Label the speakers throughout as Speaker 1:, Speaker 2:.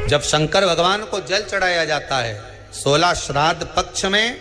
Speaker 1: जब शंकर भगवान को जल चढ़ाया जाता है 16 श्राद्ध पक्ष में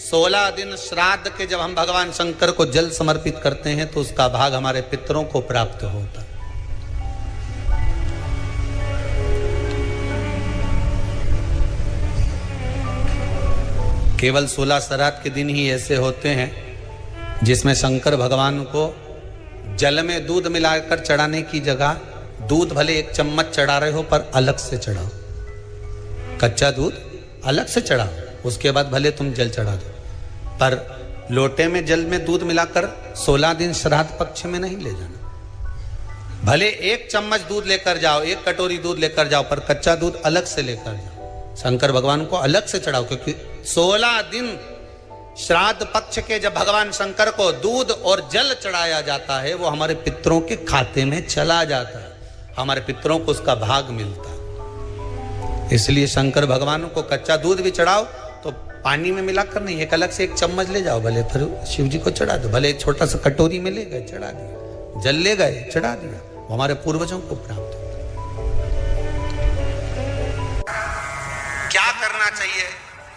Speaker 1: 16 दिन श्राद्ध के जब हम भगवान शंकर को जल समर्पित करते हैं तो उसका भाग हमारे पितरों को प्राप्त होता है। केवल 16 श्राद्ध के दिन ही ऐसे होते हैं जिसमें शंकर भगवान को जल में दूध मिलाकर चढ़ाने की जगह दूध भले 1 चम्मच चढ़ा रहे हो पर अलग से चढ़ाओ, कच्चा दूध अलग से चढ़ाओ, उसके बाद भले तुम जल चढ़ा दो, पर लोटे में जल में दूध मिलाकर 16 दिन श्राद्ध पक्ष में नहीं ले जाना। भले 1 चम्मच दूध लेकर जाओ, 1 कटोरी दूध लेकर जाओ, पर कच्चा दूध अलग से लेकर जाओ, शंकर भगवान को अलग से चढ़ाओ। क्योंकि 16 दिन श्राद्ध पक्ष के जब भगवान शंकर को दूध और जल चढ़ाया जाता है वो हमारे पितरों के खाते में चला जाता है, हमारे पितरों को उसका भाग मिलता है। इसलिए शंकर भगवान को कच्चा दूध भी चढ़ाओ तो पानी में मिलाकर नहीं, एक अलग से 1 चम्मच ले जाओ, भले फिर शिव जी को चढ़ा दो, भले छोटा सा कटोरी में ले गए चढ़ा दिया, जल ले गए चढ़ा दिया, वो हमारे पूर्वजों को प्राप्त होता। क्या करना चाहिए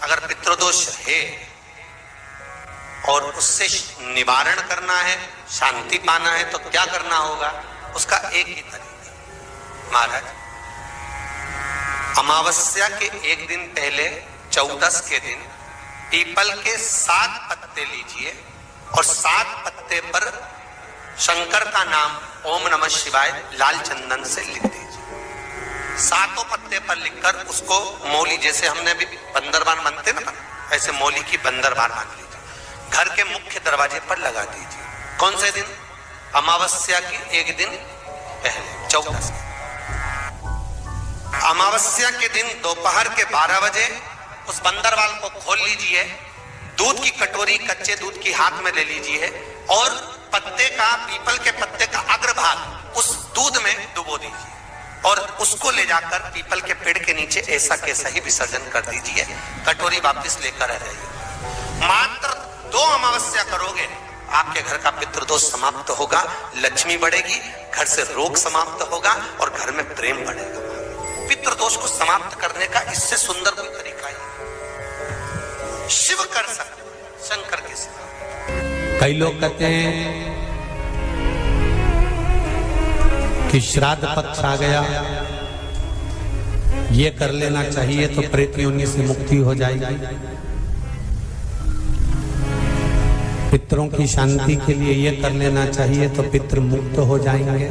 Speaker 1: अगर पितृदोष है और उससे निवारण करना है, शांति पाना है, तो क्या करना होगा? उसका एक ही तरीका महाराज, अमावस्या के 1 दिन पहले 14 के दिन पीपल के 7 पत्ते लीजिए और 7 पत्ते पर शंकर का नाम ओम नमः शिवाय लाल चंदन से लिख दीजिए। 7 पत्ते पर लिखकर उसको मौली, जैसे हमने भी बंदरबान बनते ना, ऐसे मौली की बंदरबान बांध लीजिए, घर के मुख्य दरवाजे पर लगा दीजिए। कौन से दिन? अमावस्या की 1 दिन पहले 14 के। अमावस्या के दिन दोपहर के 12 बजे उस बंदरवाल को खोल लीजिए, दूध की कटोरी कच्चे दूध की हाथ में ले लीजिए और पत्ते का, पीपल के पत्ते का अग्रभाग उस दूध में डुबो दीजिए और उसको ले जाकर पीपल के पेड़ के नीचे ऐसा कैसा ही विसर्जन कर दीजिए, कटोरी वापस लेकर आ जाइए। मात्र 2 अमावस्या करोगे, आपके घर का पितृदोष समाप्त होगा, लक्ष्मी बढ़ेगी, घर से रोग समाप्त होगा और घर में प्रेम बढ़ेगा। पितृदोष को समाप्त करने का इससे सुंदर कोई तरीका ही शिव कर सकते, शंकर के सिवा। कई लोग कहते हैं कि श्राद्ध पक्ष आ गया, ये कर लेना चाहिए तो प्रेत योनि से मुक्ति हो जाएगी, पितरों की शांति के लिए ये कर लेना चाहिए तो पितृ मुक्त हो जाएंगे।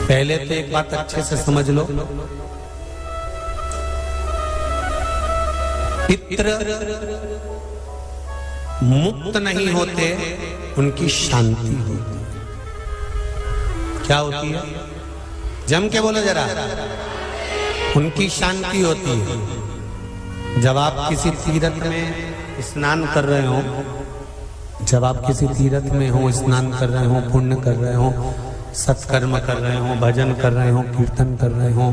Speaker 1: पहले तो एक बात अच्छे से समझ लो, पितृ मुक्त नहीं होते, उनकी शांति होती। क्या होती है? जम के बोलो जरा। उनकी शांति होती है। जब आप किसी तीर्थ में स्नान कर रहे हो, जब आप किसी तीर्थ में हो, स्नान कर रहे हो, पुण्य कर रहे हो, सत्कर्म कर रहे हो, भजन कर रहे हो, कीर्तन कर रहे हो,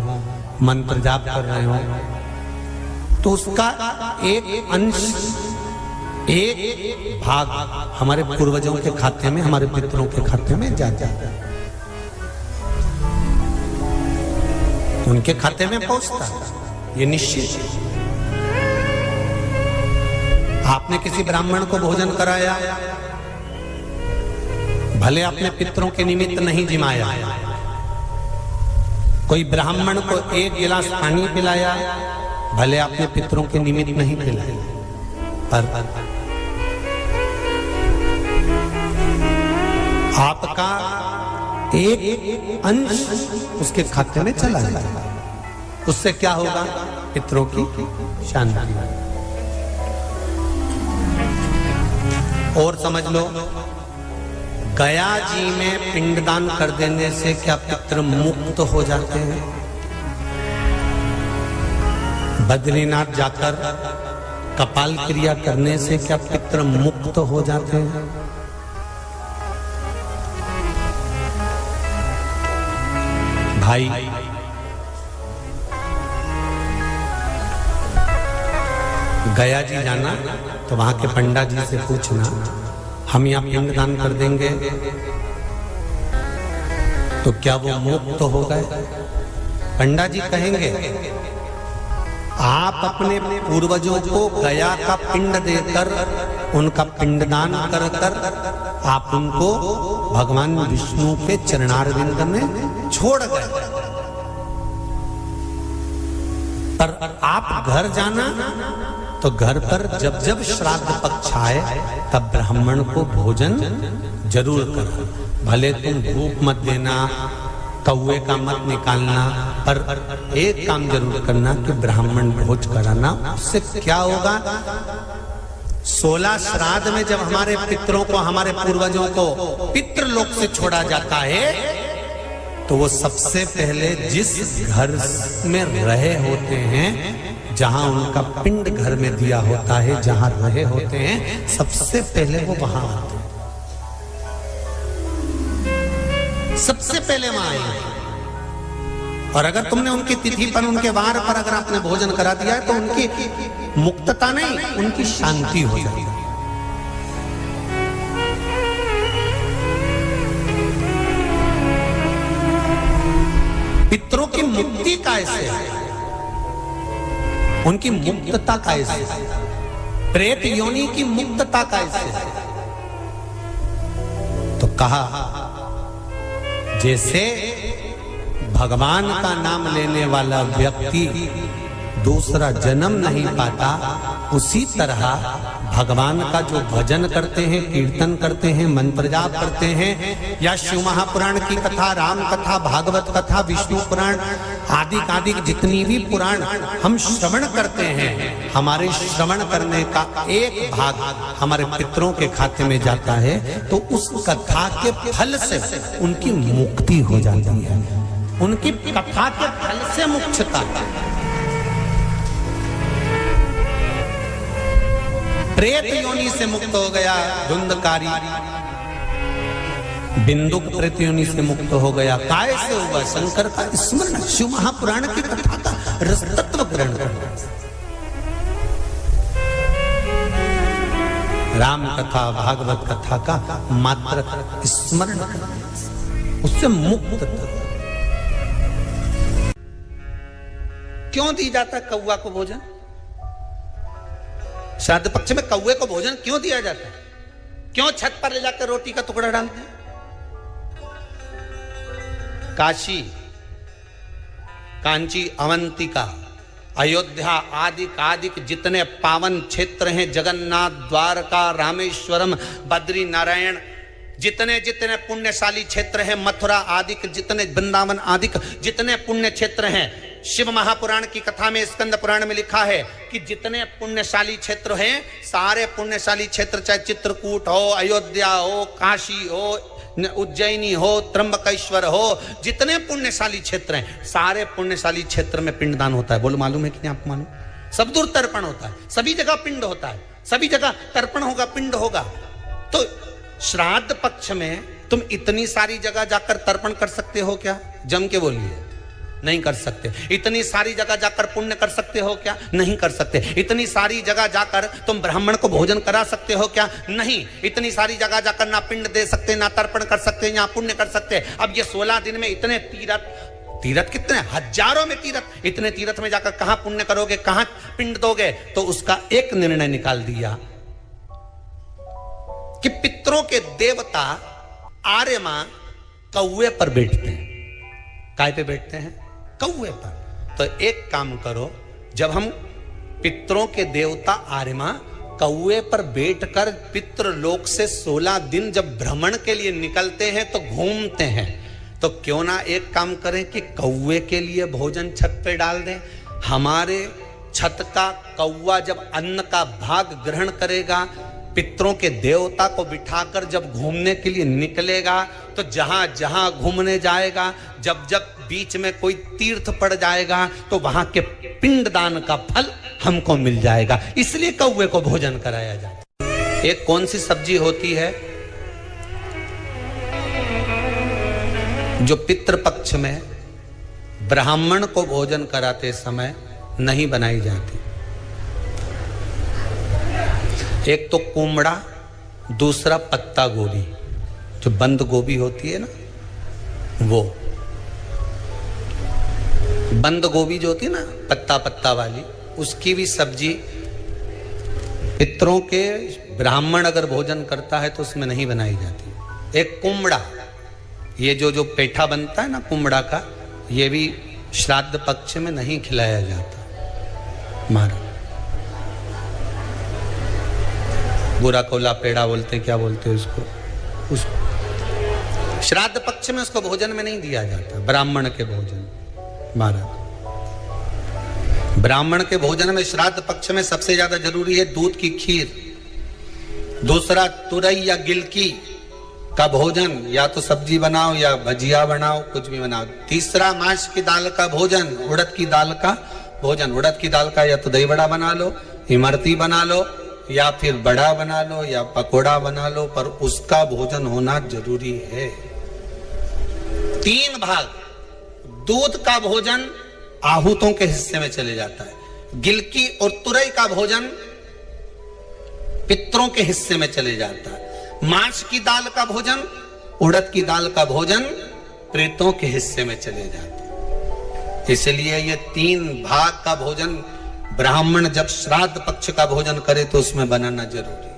Speaker 1: मंत्र जाप कर रहे हो, तो उसका एक अंश, एक भाग हमारे पूर्वजों के खाते में, हमारे पितरों के खाते में जाता है, उनके खाते में पहुंचता है, ये निश्चित है। आपने किसी ब्राह्मण को भोजन कराया, भले आपने पितरों के निमित्त नहीं जिमाया, कोई ब्राह्मण को 1 गिलास पानी पिलाया, भले आपने पितरों के निमित्त नहीं पिलाया, पर आपका एक अंश उसके खाते में चला जाएगा। उससे क्या होगा? पितरों की शांति। और समझ लो, गया जी में पिंडदान कर देने से क्या पितृ मुक्त हो जाते हैं? बद्रीनाथ जाकर कपाल क्रिया करने से क्या पितृ मुक्त हो जाते हैं? भाई, गया जी जाना तो वहां के पंडा जी से पूछना, हम यहाँ पिंड दान कर देंगे तो क्या वो मुक्त हो गए? पंडा जी कहेंगे आप अपने पूर्वजों को गया का पिंड देकर, उनका पिंडदान कर कर आप उनको भगवान विष्णु के चरणारविंद में छोड़ गए। पर आप घर जाना तो घर पर जब जब श्राद्ध पक्ष आए तब ब्राह्मण को भोजन जरूर करना। भले तुम धूप मत देना, कौवे का मत निकालना, पर एक काम जरूर करना कि ब्राह्मण भोज कराना। उससे क्या होगा? 16 श्राद्ध में जब हमारे पितरों को, हमारे पूर्वजों को पितृलोक से छोड़ा जाता है तो वो सबसे पहले जिस घर में रहे होते हैं, जहां उनका पिंड घर में दिया होता है, जहां रहे होते हैं, सबसे पहले वो वहां आते हैं। सबसे पहले वहां आएंगे। और अगर तुमने उनकी तिथि पर, उनके वार पर अगर आपने भोजन करा दिया है तो उनकी मुक्तता नहीं, उनकी शांति हो जाएगी। पितरों की मुक्ति कैसे है? उनकी मुक्तता कैसे है? प्रेत योनि की मुक्तता कैसे है? तो कहा जैसे भगवान का नाम लेने वाला व्यक्ति दूसरा जन्म नहीं पाता, उसी तरह भगवान का जो भजन करते हैं, कीर्तन करते हैं, मंत्र जाप करते हैं, या शिव महापुराण की कथा, राम कथा, भागवत कथा, विष्णु पुराण आदि जितनी भी पुराण हम श्रवण करते हैं, हमारे श्रवण करने का एक भाग हमारे पितरों के खाते में जाता है, तो उस कथा के फल से उनकी मुक्ति हो जाती है। उनकी कथा के फल से मुक्तता। प्रेत योनि से मुक्त हो गया धुंधकारी, बिंदुक प्रेत योनि से मुक्त हो गया। काय से हुआ? शंकर का स्मरण, शिव महापुराण की कथा का रस तत्व ग्रहण करना, राम कथा, भागवत कथा का मात्र स्मरण करना, उससे मुक्त। क्यों दी जाता कौवा को भोजन? श्राद्ध पक्ष में कौवे को भोजन क्यों दिया जाता है? क्यों छत पर ले जाकर रोटी का टुकड़ा डालते हैं? काशी, कांची, अवंतिका, अयोध्या आदि जितने पावन क्षेत्र हैं, जगन्नाथ, द्वारका, रामेश्वरम, बद्री नारायण, जितने जितने पुण्यशाली क्षेत्र हैं, मथुरा आदि, जितने वृंदावन आदि जितने पुण्य क्षेत्र हैं, शिव महापुराण की कथा में, स्कंद पुराण में लिखा है कि जितने पुण्यशाली क्षेत्र हैं, सारे पुण्यशाली क्षेत्र, चाहे चित्रकूट हो, अयोध्या हो, काशी हो, उज्जैनी हो, त्र्यंबकेश्वर हो, जितने पुण्यशाली क्षेत्र हैं, सारे पुण्यशाली क्षेत्र में पिंडदान होता है। बोलो मालूम है कि नहीं आपको? मालूम? सब दूर तर्पण होता है, सभी जगह पिंड होता है, सभी जगह तर्पण होगा, पिंड होगा। तो श्राद्ध पक्ष में तुम इतनी सारी जगह जाकर तर्पण कर सकते हो क्या? जम के बोलिए। नहीं कर सकते। इतनी सारी जगह जाकर पुण्य कर सकते हो क्या? नहीं कर सकते। इतनी सारी जगह जाकर तुम ब्राह्मण को भोजन करा सकते हो क्या? नहीं। इतनी सारी जगह जाकर ना पिंड दे सकते, ना तर्पण कर सकते, ना पुण्य कर सकते। अब ये 16 दिन में इतने तीर्थ कितने हजारों में तीर्थ, इतने तीर्थ में जाकर कहां पुण्य करोगे, कहां पिंड दोगे? तो उसका एक निर्णय निकाल दिया कि पितरों के देवता आर्यमा कौवे पर बैठते हैं। काय पे बैठते हैं? कौवे पर। तो एक काम करो, जब हम पितरों के देवता आर्यमा कौवे पर बैठकर पितृलोक से 16 दिन जब भ्रमण के लिए निकलते हैं तो घूमते हैं, तो क्यों ना एक काम करें कि कौवे के लिए भोजन छत पे डाल दें। हमारे छत का कौवा जब अन्न का भाग ग्रहण करेगा, पितरों के देवता को बिठाकर जब घूमने के लिए निकलेगा, तो जहां जहां घूमने जाएगा, जब जब बीच में कोई तीर्थ पड़ जाएगा, तो वहां के पिंडदान का फल हमको मिल जाएगा। इसलिए कौवे को भोजन कराया जाता है। एक कौन सी सब्जी होती है जो पितृपक्ष में ब्राह्मण को भोजन कराते समय नहीं बनाई जाती? एक तो कुमड़ा, दूसरा पत्ता गोभी, जो बंद गोभी होती है ना, वो बंद गोभी जो होती है ना पत्ता पत्ता वाली, उसकी भी सब्जी पितरों के ब्राह्मण अगर भोजन करता है तो उसमें नहीं बनाई जाती। एक कुमड़ा, ये जो पेठा बनता है ना कुमड़ा का, ये भी श्राद्ध पक्ष में नहीं खिलाया जाता। मारा बुरा कोला पेड़ा बोलते, क्या बोलते हैं उसको, उसको श्राद्ध पक्ष में उसको भोजन में नहीं दिया जाता। ब्राह्मण के भोजन महाराज, ब्राह्मण के भोजन में श्राद्ध पक्ष में सबसे ज्यादा जरूरी है दूध की खीर, दूसरा तुरई या गिलकी का भोजन, या तो सब्जी बनाओ या भजिया बनाओ, कुछ भी बनाओ। तीसरा मांस की दाल का भोजन, उड़द की दाल का भोजन। उड़द की दाल का या तो दही बड़ा बना लो, इमरती बना लो, या फिर बड़ा बना लो, या पकोड़ा बना लो, पर उसका भोजन होना जरूरी है। 3 भाग दूध का भोजन आहूतों के हिस्से में चले जाता है, गिलकी और तुरई का भोजन पितरों के हिस्से में चले जाता है, मांस की दाल का भोजन, उड़द की दाल का भोजन प्रेतों के हिस्से में चले जाता है। इसलिए ये 3 भाग का भोजन ब्राह्मण जब श्राद्ध पक्ष का भोजन करे तो उसमें बनाना जरूरी।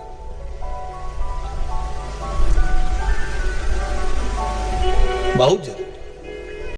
Speaker 1: बहुत जरूरी।